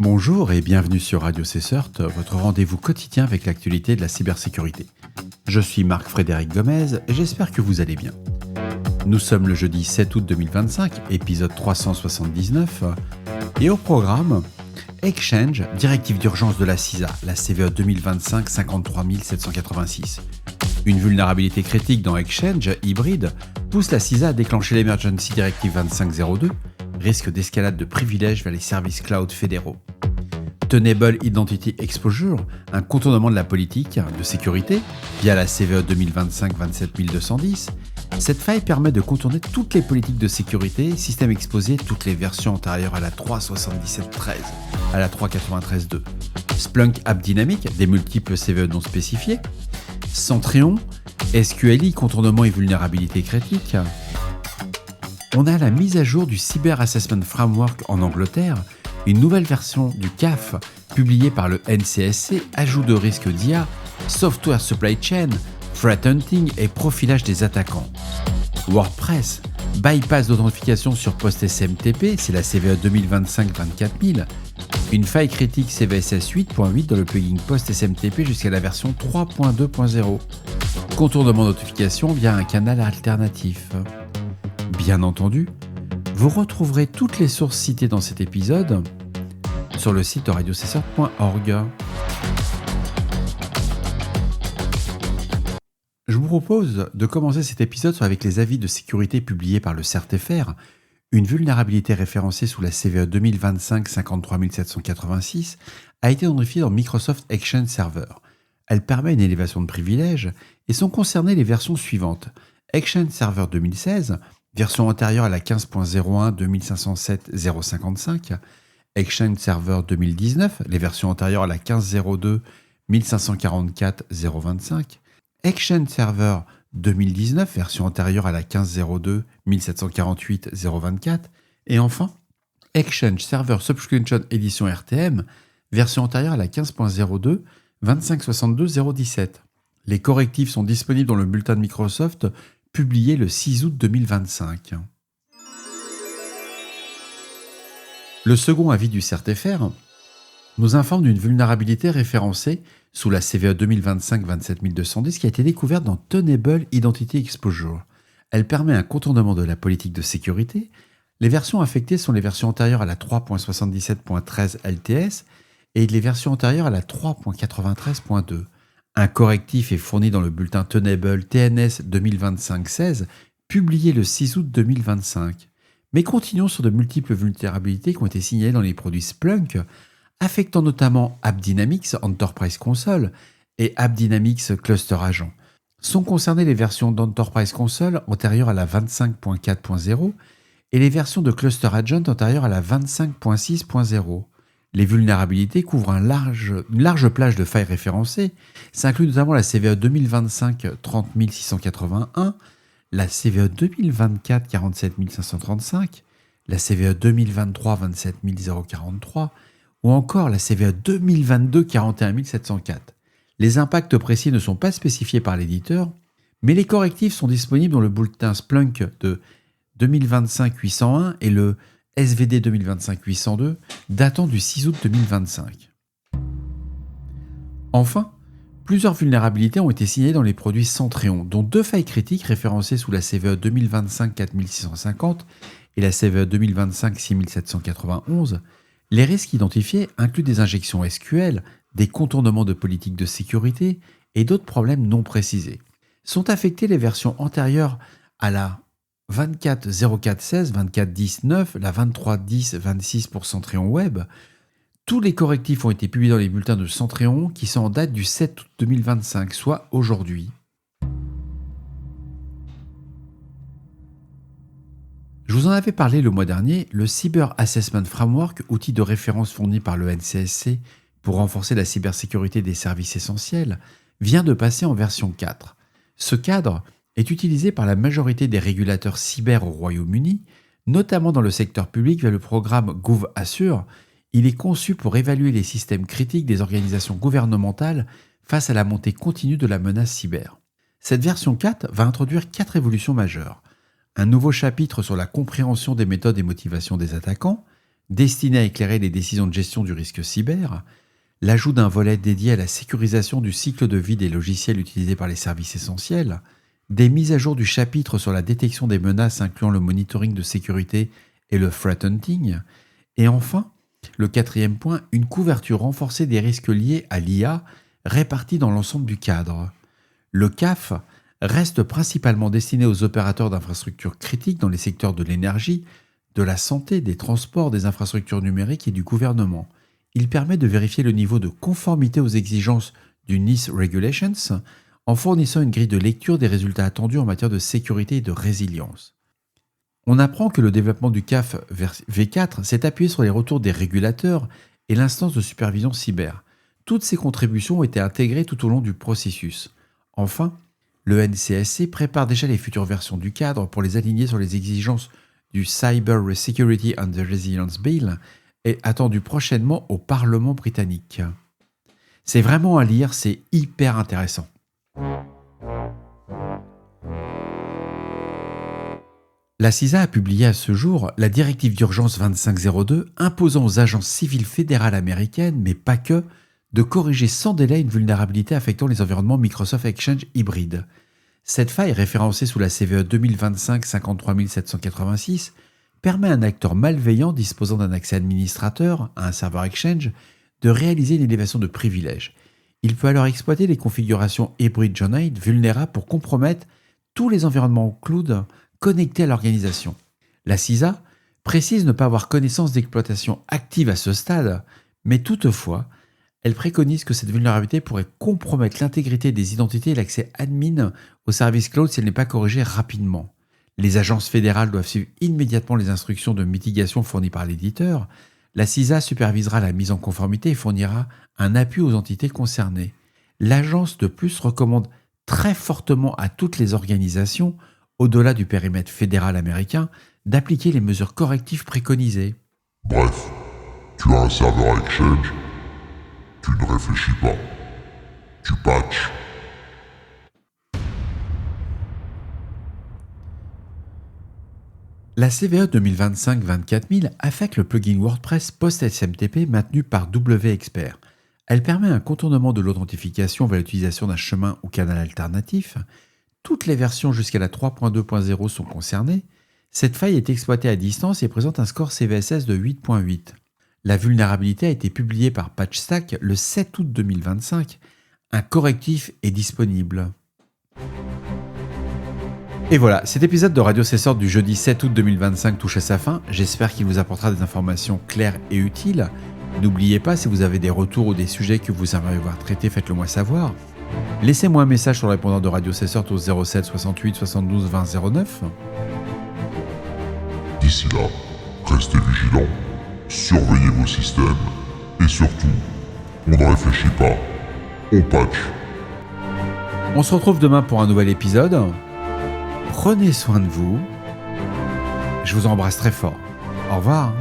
Bonjour et bienvenue sur Radio CSERT, votre rendez-vous quotidien avec l'actualité de la cybersécurité. Je suis Marc-Frédéric Gomez et j'espère que vous allez bien. Nous sommes le jeudi 7 août 2025, épisode 379, et au programme, Exchange, directive d'urgence de la CISA, la CVE 2025-53786. Une vulnérabilité critique dans Exchange hybride pousse la CISA à déclencher l'Emergency Directive 2502, risque d'escalade de privilèges vers les services cloud fédéraux. Tenable Identity Exposure, un contournement de la politique de sécurité via la CVE 2025-27210. Cette faille permet de contourner toutes les politiques de sécurité, système exposé, toutes les versions antérieures à la 3.77.13, à la 3.93.2. Splunk App Dynamic, des multiples CVE non spécifiés. Centrion, SQLI, contournement et vulnérabilité critique. On a la mise à jour du Cyber Assessment Framework en Angleterre, une nouvelle version du CAF publiée par le NCSC, ajout de risques d'IA, software supply chain, threat hunting et profilage des attaquants. WordPress, bypass d'authentification sur post-SMTP, c'est la CVE 2025-24000, une faille critique CVSS 8.8 dans le plugin post-SMTP jusqu'à la version 3.2.0. Contournement d'authentification via un canal alternatif. Bien entendu, vous retrouverez toutes les sources citées dans cet épisode sur le site radiocesseur.org. Je vous propose de commencer cet épisode avec les avis de sécurité publiés par le CERT-FR. Une vulnérabilité référencée sous la CVE 2025-53786 a été identifiée dans Microsoft Exchange Server. Elle permet une élévation de privilèges et sont concernées les versions suivantes. Exchange Server 2016, version antérieure à la 15.01 2507.055, Exchange Server 2019, les versions antérieures à la 15.02 1544.025, Exchange Server 2019, version antérieure à la 15.02 1748.024, et enfin, Exchange Server Subscription Edition RTM, version antérieure à la 15.02 2562.017. Les correctifs sont disponibles dans le bulletin de Microsoft publié le 6 août 2025. Le second avis du CERT-FR nous informe d'une vulnérabilité référencée sous la CVE 2025-27210 qui a été découverte dans Tenable Identity Exposure. Elle permet un contournement de la politique de sécurité. Les versions affectées sont les versions antérieures à la 3.77.13 LTS et les versions antérieures à la 3.93.2. Un correctif est fourni dans le bulletin Tenable TNS 2025-16, publié le 6 août 2025. Mais continuons sur de multiples vulnérabilités qui ont été signalées dans les produits Splunk, affectant notamment AppDynamics Enterprise Console et AppDynamics Cluster Agent. Sont concernées les versions d'Enterprise Console antérieures à la 25.4.0 et les versions de Cluster Agent antérieures à la 25.6.0. Les vulnérabilités couvrent une large plage de failles référencées. Ça inclut notamment la CVE 2025-30681, la CVE 2024-47535, la CVE 2023-27043 ou encore la CVE 2022-41704. Les impacts précis ne sont pas spécifiés par l'éditeur, mais les correctifs sont disponibles dans le bulletin Splunk de 2025-801 et le SVD 2025-802, datant du 6 août 2025. Enfin, plusieurs vulnérabilités ont été signalées dans les produits Centrion, dont 2 failles critiques référencées sous la CVE 2025-4650 et la CVE 2025-6791. Les risques identifiés incluent des injections SQL, des contournements de politiques de sécurité et d'autres problèmes non précisés. Sont affectées les versions antérieures à la 24.04.16, 24.10.9, la 23.10.26 pour Centrion Web. Tous les correctifs ont été publiés dans les bulletins de Centrion qui sont en date du 7 août 2025, soit aujourd'hui. Je vous en avais parlé le mois dernier, le Cyber Assessment Framework, outil de référence fourni par le NCSC pour renforcer la cybersécurité des services essentiels, vient de passer en version 4. Ce cadre est utilisé par la majorité des régulateurs cyber au Royaume-Uni, notamment dans le secteur public via le programme GovAssure. Il est conçu pour évaluer les systèmes critiques des organisations gouvernementales face à la montée continue de la menace cyber. Cette version 4 va introduire 4 évolutions majeures. Un nouveau chapitre sur la compréhension des méthodes et motivations des attaquants, Destiné à éclairer les décisions de gestion du risque cyber, l'ajout d'un volet dédié à la sécurisation du cycle de vie des logiciels utilisés par les services essentiels, des mises à jour du chapitre sur la détection des menaces incluant le monitoring de sécurité et le threat hunting, et enfin, le quatrième point, une couverture renforcée des risques liés à l'IA répartis dans l'ensemble du cadre. Le CAF reste principalement destiné aux opérateurs d'infrastructures critiques dans les secteurs de l'énergie, de la santé, des transports, des infrastructures numériques et du gouvernement. Il permet de vérifier le niveau de conformité aux exigences du NIST Regulations en fournissant une grille de lecture des résultats attendus en matière de sécurité et de résilience. On apprend que le développement du CAF V4 s'est appuyé sur les retours des régulateurs et l'instance de supervision cyber. Toutes ces contributions ont été intégrées tout au long du processus. Enfin, le NCSC prépare déjà les futures versions du cadre pour les aligner sur les exigences du Cyber Security and the Resilience Bill et attendu prochainement au Parlement britannique. C'est vraiment à lire, c'est hyper intéressant. La CISA a publié à ce jour la directive d'urgence 2502 imposant aux agences civiles fédérales américaines, mais pas que, de corriger sans délai une vulnérabilité affectant les environnements Microsoft Exchange hybrides. Cette faille, référencée sous la CVE 2025-53786, permet à un acteur malveillant disposant d'un accès administrateur à un serveur Exchange de réaliser une élévation de privilèges. Il peut alors exploiter les configurations Hybrid Joined vulnérables pour compromettre tous les environnements cloud connectés à l'organisation. La CISA précise ne pas avoir connaissance d'exploitation active à ce stade, mais toutefois, elle préconise que cette vulnérabilité pourrait compromettre l'intégrité des identités et l'accès admin au service cloud si elle n'est pas corrigée rapidement. Les agences fédérales doivent suivre immédiatement les instructions de mitigation fournies par l'éditeur. La CISA supervisera la mise en conformité et fournira un appui aux entités concernées. L'agence de plus recommande très fortement à toutes les organisations, au-delà du périmètre fédéral américain, d'appliquer les mesures correctives préconisées. Bref, tu as un serveur Exchange, tu ne réfléchis pas, tu patches. La CVE 2025-24000 affecte le plugin WordPress post-SMTP maintenu par WXpert. Elle permet un contournement de l'authentification vers l'utilisation d'un chemin ou canal alternatif. Toutes les versions jusqu'à la 3.2.0 sont concernées. Cette faille est exploitée à distance et présente un score CVSS de 8.8. La vulnérabilité a été publiée par PatchStack le 7 août 2025. Un correctif est disponible. Et voilà, cet épisode de Radio Cessord du jeudi 7 août 2025 touche à sa fin. J'espère qu'il vous apportera des informations claires et utiles. N'oubliez pas, si vous avez des retours ou des sujets que vous aimeriez voir traités, faites-le moi savoir. Laissez-moi un message sur le répondeur de Radio Cessord au 07 68 72 20 09. D'ici là, restez vigilants, surveillez vos systèmes et surtout, on ne réfléchit pas, on patch. On se retrouve demain pour un nouvel épisode. Prenez soin de vous. Je vous embrasse très fort. Au revoir.